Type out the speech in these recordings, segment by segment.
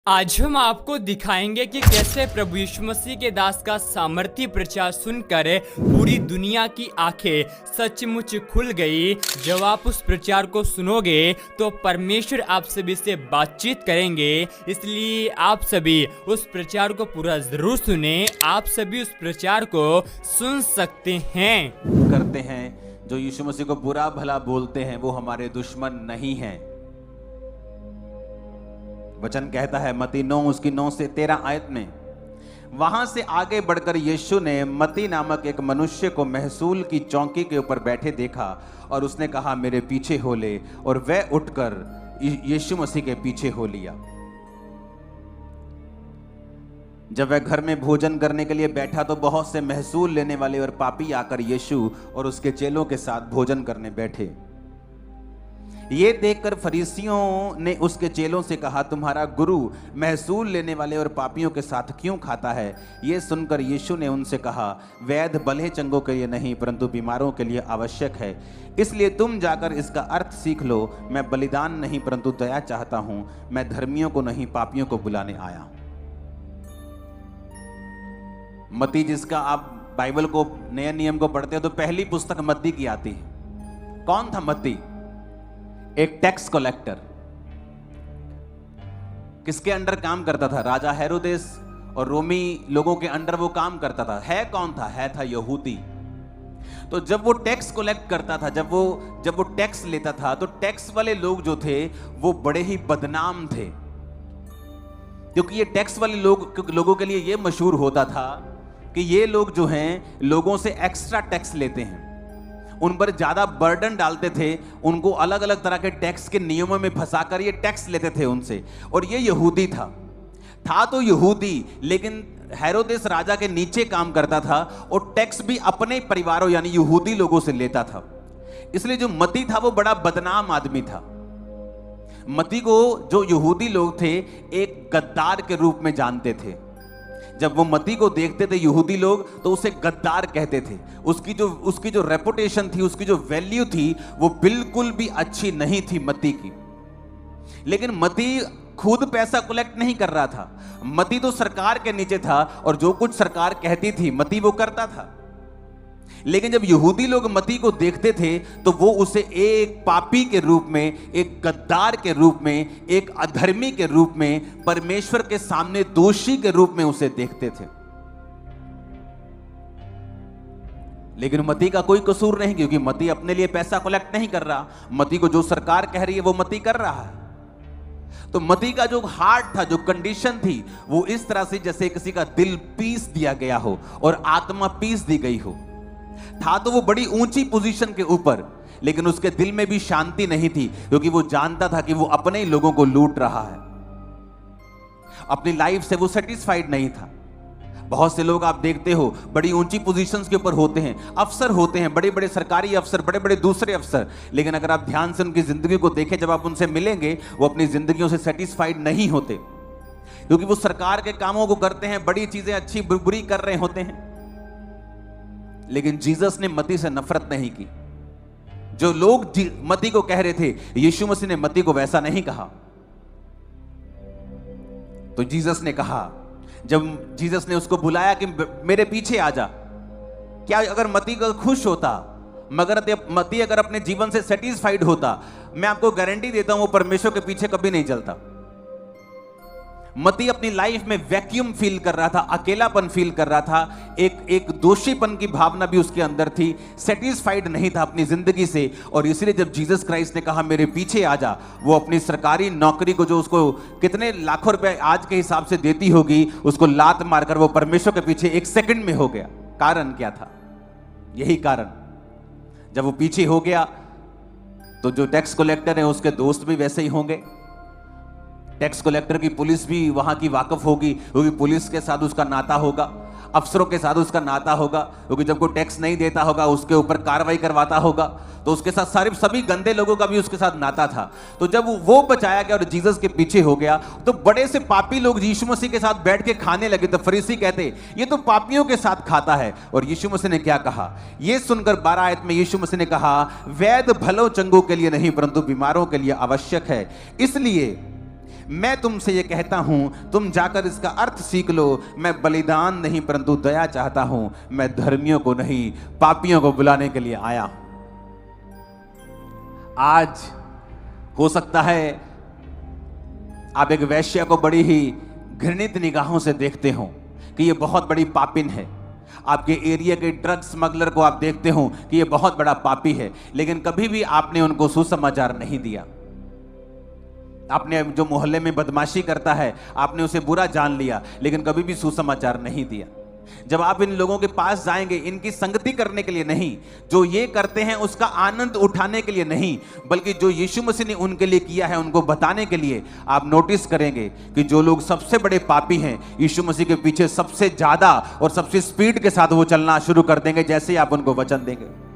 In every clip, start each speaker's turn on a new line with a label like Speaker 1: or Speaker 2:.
Speaker 1: आज हम आपको दिखाएंगे कि कैसे प्रभु यीशु मसीह के दास का सामर्थ्य प्रचार सुनकर पूरी दुनिया की आंखें सचमुच खुल गई। जब आप उस प्रचार को सुनोगे तो परमेश्वर आप सभी से बातचीत करेंगे, इसलिए आप सभी उस प्रचार को पूरा जरूर सुने। आप सभी उस प्रचार को सुन सकते हैं।
Speaker 2: करते हैं जो यीशु मसीह को बुरा भला बोलते हैं वो हमारे दुश्मन नहीं हैं। वचन कहता है मत्ती 9 उसकी 9 से 13 आयत में, वहां से आगे बढ़कर यीशु ने मत्ती नामक एक मनुष्य को महसूल की चौकी के ऊपर बैठे देखा और उसने कहा मेरे पीछे हो ले, और वह उठकर यीशु मसीह के पीछे हो लिया। जब वह घर में भोजन करने के लिए बैठा तो बहुत से महसूल लेने वाले और पापी आकर यीशु और उसके चेलों के साथ भोजन करने बैठे। ये देखकर फरीसियों ने उसके चेलों से कहा, तुम्हारा गुरु महसूल लेने वाले और पापियों के साथ क्यों खाता है? ये सुनकर यीशु ने उनसे कहा, वैद्य भले चंगों के लिए नहीं परंतु बीमारों के लिए आवश्यक है। इसलिए तुम जाकर इसका अर्थ सीख लो, मैं बलिदान नहीं परंतु दया चाहता हूं, मैं धर्मियों को नहीं पापियों को बुलाने आया। मत्ती, जिसका आप बाइबल को नए नियम को पढ़ते हो तो पहली पुस्तक मत्ती की आती है। कौन था मत्ती? एक टैक्स कलेक्टर। किसके अंडर काम करता था? राजा हेरोदेस और रोमी लोगों के अंडर वो काम करता था। है कौन था? है था यहूदी। तो जब वो टैक्स कलेक्ट करता था, जब वो टैक्स लेता था, तो टैक्स वाले लोग जो थे वो बड़े ही बदनाम थे, क्योंकि ये टैक्स वाले लोगों के लिए ये मशहूर होता था कि ये लोग जो हैं लोगों से एक्स्ट्रा टैक्स लेते हैं, उन पर ज्यादा बर्डन डालते थे, उनको अलग अलग तरह के टैक्स के नियमों में फंसाकर ये टैक्स लेते थे उनसे। और ये यहूदी था तो यहूदी, लेकिन हेरोदेस राजा के नीचे काम करता था और टैक्स भी अपने परिवारों यानी यहूदी लोगों से लेता था। इसलिए जो मत्ती था वो बड़ा बदनाम आदमी था। मत्ती को जो यहूदी लोग थे एक गद्दार के रूप में जानते थे। जब वो मत्ती को देखते थे यहूदी लोग तो उसे गद्दार कहते थे। उसकी जो रेपुटेशन थी, उसकी जो वैल्यू थी, वो बिल्कुल भी अच्छी नहीं थी मत्ती की। लेकिन मत्ती खुद पैसा कलेक्ट नहीं कर रहा था। मत्ती तो सरकार के नीचे था और जो कुछ सरकार कहती थी मत्ती वो करता था। लेकिन जब यहूदी लोग मत्ती को देखते थे तो वो उसे एक पापी के रूप में, एक गद्दार के रूप में, एक अधर्मी के रूप में, परमेश्वर के सामने दोषी के रूप में उसे देखते थे। लेकिन मत्ती का कोई कसूर नहीं, क्योंकि मत्ती अपने लिए पैसा कलेक्ट नहीं कर रहा। मत्ती को जो सरकार कह रही है वो मत्ती कर रहा है। तो मत्ती का जो हार्ट था, जो कंडीशन थी, वो इस तरह से जैसे किसी का दिल पीस दिया गया हो और आत्मा पीस दी गई हो। था तो वो बड़ी ऊंची पोजीशन के ऊपर, लेकिन उसके दिल में भी शांति नहीं थी, क्योंकि वो जानता था कि वो अपने ही लोगों को लूट रहा है। अपनी लाइफ से वो सेटिस्फाइड नहीं था। बहुत से लोग आप देखते हो बड़ी ऊंची पोजीशंस के ऊपर होते हैं, अफसर होते हैं, बड़े बड़े सरकारी अफसर, बड़े बड़े दूसरे अफसर, लेकिन अगर आप ध्यान से उनकी जिंदगी को देखें, जब आप उनसे मिलेंगे, वो अपनी जिंदगियों से सेटिस्फाइड नहीं होते, क्योंकि वो सरकार के कामों को करते हैं, बड़ी चीजें अच्छी बुरी कर रहे होते हैं। लेकिन जीसस ने मत्ती से नफरत नहीं की। जो लोग मत्ती को कह रहे थे, यीशु मसीह ने मत्ती को वैसा नहीं कहा। तो जीसस ने कहा, जब जीसस ने उसको बुलाया कि मेरे पीछे आ जा, क्या अगर मत्ती को खुश होता, मगर मत्ती अगर अपने जीवन से सेटिस्फाइड होता, मैं आपको गारंटी देता हूं वो परमेश्वर के पीछे कभी नहीं चलता। मत्ती अपनी लाइफ में वैक्यूम फील कर रहा था, अकेलापन फील कर रहा था, एक दोषीपन की भावना भी उसके अंदर थी, सेटिस्फाइड नहीं था अपनी जिंदगी से। और इसलिए जब जीसस क्राइस्ट ने कहा मेरे पीछे आ जा, वो अपनी सरकारी नौकरी को, जो उसको कितने लाखों रुपए आज के हिसाब से देती होगी, उसको लात मारकर वो परमेश्वर के पीछे एक सेकंड में हो गया। कारण क्या था? यही कारण, जब वो पीछे हो गया तो जो टैक्स कलेक्टर है उसके दोस्त भी वैसे ही होंगे। टैक्स कलेक्टर की पुलिस भी वहां की वाकफ होगी, क्योंकि पुलिस के साथ उसका नाता होगा, अफसरों के साथ उसका नाता होगा, क्योंकि जब कोई टैक्स नहीं देता होगा उसके ऊपर कार्रवाई करवाता होगा, तो उसके साथ सभी गंदे लोगों का भी उसके साथ नाता था। तो जब वो बचाया गया और जीसस के पीछे हो गया, तो बड़े से पापी लोग यीशु मसीह के साथ बैठ के खाने लगे। तो फरीसी कहते ये तो पापियों के साथ खाता है। और यीशु मसीह ने क्या कहा? ये सुनकर 12 आयत में यीशु मसीह ने कहा, वैद्य भलो चंगों के लिए नहीं परंतु बीमारों के लिए आवश्यक है। इसलिए मैं तुमसे ये कहता हूं, तुम जाकर इसका अर्थ सीख लो। मैं बलिदान नहीं परंतु दया चाहता हूं, मैं धर्मियों को नहीं पापियों को बुलाने के लिए आया हूं। आज हो सकता है आप एक वैश्या को बड़ी ही घृणित निगाहों से देखते हो कि ये बहुत बड़ी पापिन है। आपके एरिया के ड्रग स्मगलर को आप देखते हो कि ये बहुत बड़ा पापी है, लेकिन कभी भी आपने उनको सुसमाचार नहीं दिया। आपने जो मोहल्ले में बदमाशी करता है आपने उसे बुरा जान लिया, लेकिन कभी भी सुसमाचार नहीं दिया। जब आप इन लोगों के पास जाएंगे, इनकी संगति करने के लिए नहीं, जो ये करते हैं उसका आनंद उठाने के लिए नहीं, बल्कि जो यीशु मसीह ने उनके लिए किया है उनको बताने के लिए, आप नोटिस करेंगे कि जो लोग सबसे बड़े पापी हैं, यीशु मसीह के पीछे सबसे ज्यादा और सबसे स्पीड के साथ वो चलना शुरू कर देंगे जैसे ही आप उनको वचन देंगे।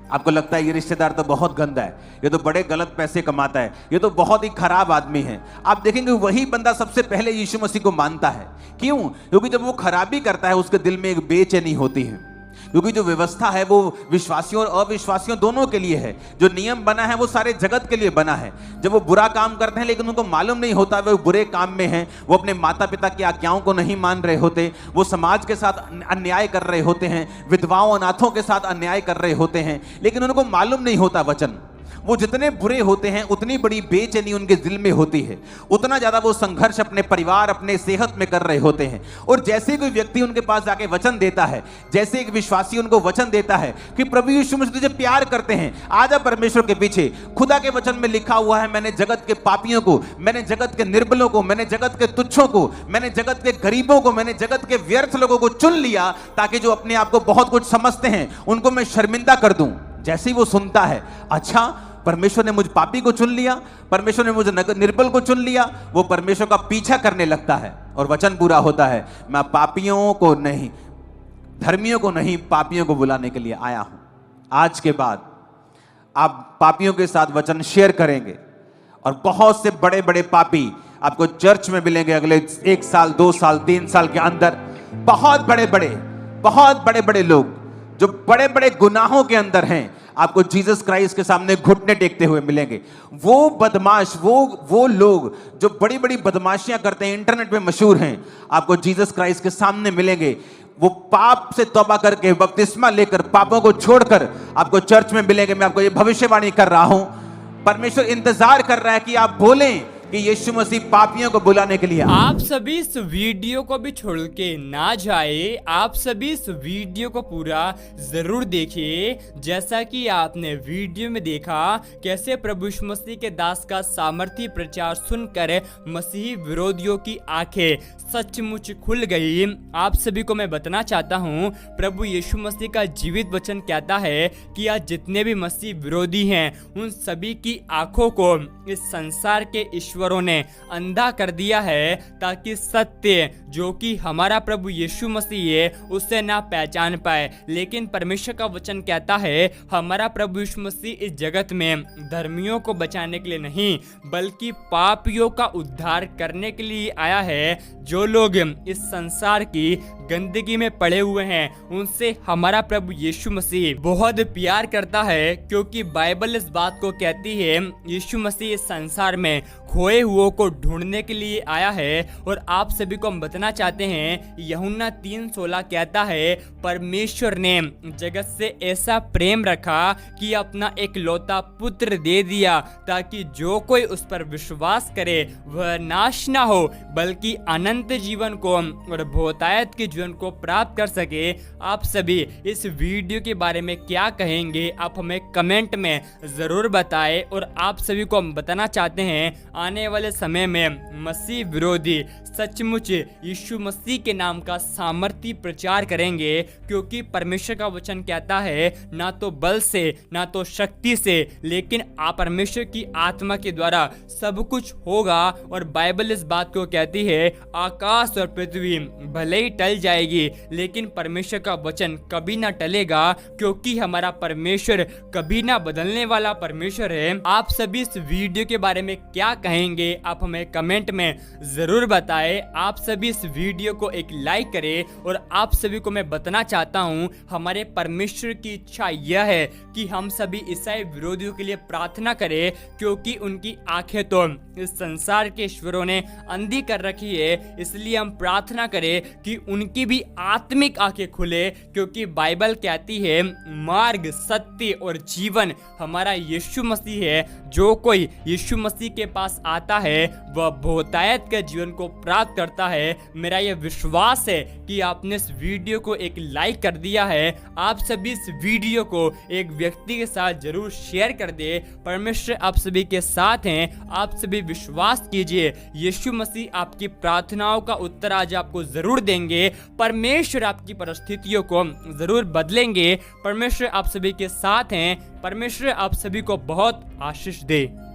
Speaker 2: आपको लगता है ये रिश्तेदार तो बहुत गंदा है, ये तो बड़े गलत पैसे कमाता है, ये तो बहुत ही खराब आदमी है। आप देखेंगे वही बंदा सबसे पहले यीशु मसीह को मानता है। क्यों? क्योंकि जब वो खराबी करता है उसके दिल में एक बेचैनी होती है, क्योंकि जो व्यवस्था है वो विश्वासियों और अविश्वासियों दोनों के लिए है। जो नियम बना है वो सारे जगत के लिए बना है। जब वो बुरा काम करते हैं लेकिन उनको मालूम नहीं होता वो बुरे काम में हैं, वो अपने माता पिता की आज्ञाओं को नहीं मान रहे होते, वो समाज के साथ अन्याय कर रहे होते हैं, विधवाओं अनाथों के साथ अन्याय कर रहे होते हैं, लेकिन उनको मालूम नहीं होता वचन। वो जितने बुरे होते हैं उतनी बड़ी बेचैनी उनके दिल में होती है, उतना ज्यादा वो संघर्ष अपने परिवार अपने सेहत में कर रहे होते हैं। और जैसे कोई व्यक्ति उनके पास जाके वचन देता है, जैसे एक विश्वासी उनको वचन देता है कि प्रभु यीशु मसीह तुझे प्यार करते हैं, आजा परमेश्वर के पीछे। खुदा के वचन में लिखा हुआ है, मैंने जगत के पापियों को, मैंने जगत के निर्बलों को, मैंने जगत के तुच्छों को, मैंने जगत के गरीबों को, मैंने जगत के व्यर्थ लोगों को चुन लिया ताकि जो अपने आप को बहुत कुछ समझते हैं उनको मैं शर्मिंदा कर दूं। जैसे ही वो सुनता है, अच्छा परमेश्वर ने मुझ पापी को चुन लिया, परमेश्वर ने मुझे निर्बल को चुन लिया, वो परमेश्वर का पीछा करने लगता है और वचन पूरा होता है, मैं पापियों को नहीं धर्मियों को नहीं पापियों को बुलाने के लिए आया हूं। आज के बाद आप पापियों के साथ वचन शेयर करेंगे और बहुत से बड़े बड़े पापी आपको चर्च में मिलेंगे अगले 1 साल 2 साल 3 साल के अंदर। बहुत बड़े बड़े लोग जो बड़े बड़े गुनाहों के अंदर हैं आपको जीसस क्राइस्ट के सामने घुटने टेकते हुए मिलेंगे। वो बदमाश, वो लोग जो बड़ी बड़ी बदमाशियां करते हैं, इंटरनेट पे मशहूर हैं, आपको जीसस क्राइस्ट के सामने मिलेंगे। वो पाप से तौबा करके बपतिस्मा लेकर पापों को छोड़कर आपको चर्च में मिलेंगे। मैं आपको ये भविष्यवाणी कर रहा हूं, परमेश्वर इंतजार कर रहा है कि आप बोलें कि यीशु मसीह पापियों को बुलाने के लिए।
Speaker 1: आप सभी इस वीडियो को भी छोड़ के ना जाए, आप सभी इस वीडियो को पूरा जरूर देखिए। जैसा कि आपने वीडियो में देखा कैसे प्रभु यीशु मसीह के दास का सामर्थी प्रचार सुनकर मसीही विरोधियों की आंखें सचमुच खुल गई। आप सभी को मैं बताना चाहता हूँ, प्रभु यीशु मसीह का जीवित वचन कहता है कि आज जितने भी मसीह विरोधी हैं उन सभी की आंखों को इस संसार के ईश्वरों ने अंधा कर दिया है, ताकि सत्य जो कि हमारा प्रभु यीशु मसीह है उसे ना पहचान पाए। लेकिन परमेश्वर का वचन कहता है हमारा प्रभु यीशु मसीह इस जगत में धर्मियों को बचाने के लिए नहीं बल्कि पापियों का उद्धार करने के लिए आया है। जो लोग इस संसार की गंदगी में पड़े हुए हैं उनसे हमारा प्रभु यीशु मसीह बहुत प्यार करता है, क्योंकि बाइबल इस बात को कहती है यीशु मसीह इस संसार में खोए हुओं को ढूंढने के लिए आया है। और आप सभी को हम बताना चाहते हैं, यूहन्ना 3:16 कहता है परमेश्वर ने जगत से ऐसा प्रेम रखा कि अपना एकलौता पुत्र दे दिया, ताकि जो कोई उस पर विश्वास करे वह नाश ना हो बल्कि अनंत जीवन को और बहुतायत के जीवन को प्राप्त कर सके। आप सभी इस वीडियो के बारे में क्या कहेंगे, आप हमें कमेंट में जरूर बताएं। और आप सभी को हम बताना चाहते हैं आने वाले समय में मसीह विरोधी सचमुच यीशु मसीह के नाम का सामर्थी प्रचार करेंगे, क्योंकि परमेश्वर का वचन कहता है ना तो बल से ना तो शक्ति से लेकिन परमेश्वर की आत्मा के द्वारा सब कुछ होगा। और बाइबल इस बात को कहती है आकाश और पृथ्वी भले ही टल जाएगी, लेकिन परमेश्वर का वचन कभी ना टलेगा, क्योंकि हमारा परमेश्वर कभी ना बदलने वाला परमेश्वर है। आप सभी इस वीडियो के बारे में क्या कहेंगे, आप हमें कमेंट में जरूर बताएं। आप सभी इस वीडियो को एक लाइक करें, और आप सभी को मैं बताना चाहता हूं, हमारे परमेश्वर की इच्छा यह है कि हम सभी ईसाई विरोधियों के लिए प्रार्थना करें, क्योंकि उनकी आंखें तो इस संसार के ईश्वरों ने अंधी कर रखी है। इसलिए हम प्रार्थना करें कि उनकी भी आत्मिक आंखें खुले, क्योंकि बाइबल कहती है मार्ग, सत्य और जीवन हमारा यीशु मसीह है। जो कोई यीशु मसीह के पास आता है वह बहुतायत के जीवन को प्राप्त करता है। मेरा यह विश्वास है कि आपने इस वीडियो को एक लाइक कर दिया है। आप सभी इस वीडियो को एक व्यक्ति के साथ जरूर शेयर कर दे। परमेश्वर आप सभी के साथ हैं। आप सभी विश्वास कीजिए, यीशु मसीह आपकी प्रार्थनाओं का उत्तर आज आपको जरूर देंगे। परमेश्वर आपकी परिस्थितियों को जरूर बदलेंगे। परमेश्वर आप सभी के साथ हैं। परमेश्वर आप सभी को बहुत आशीष दे।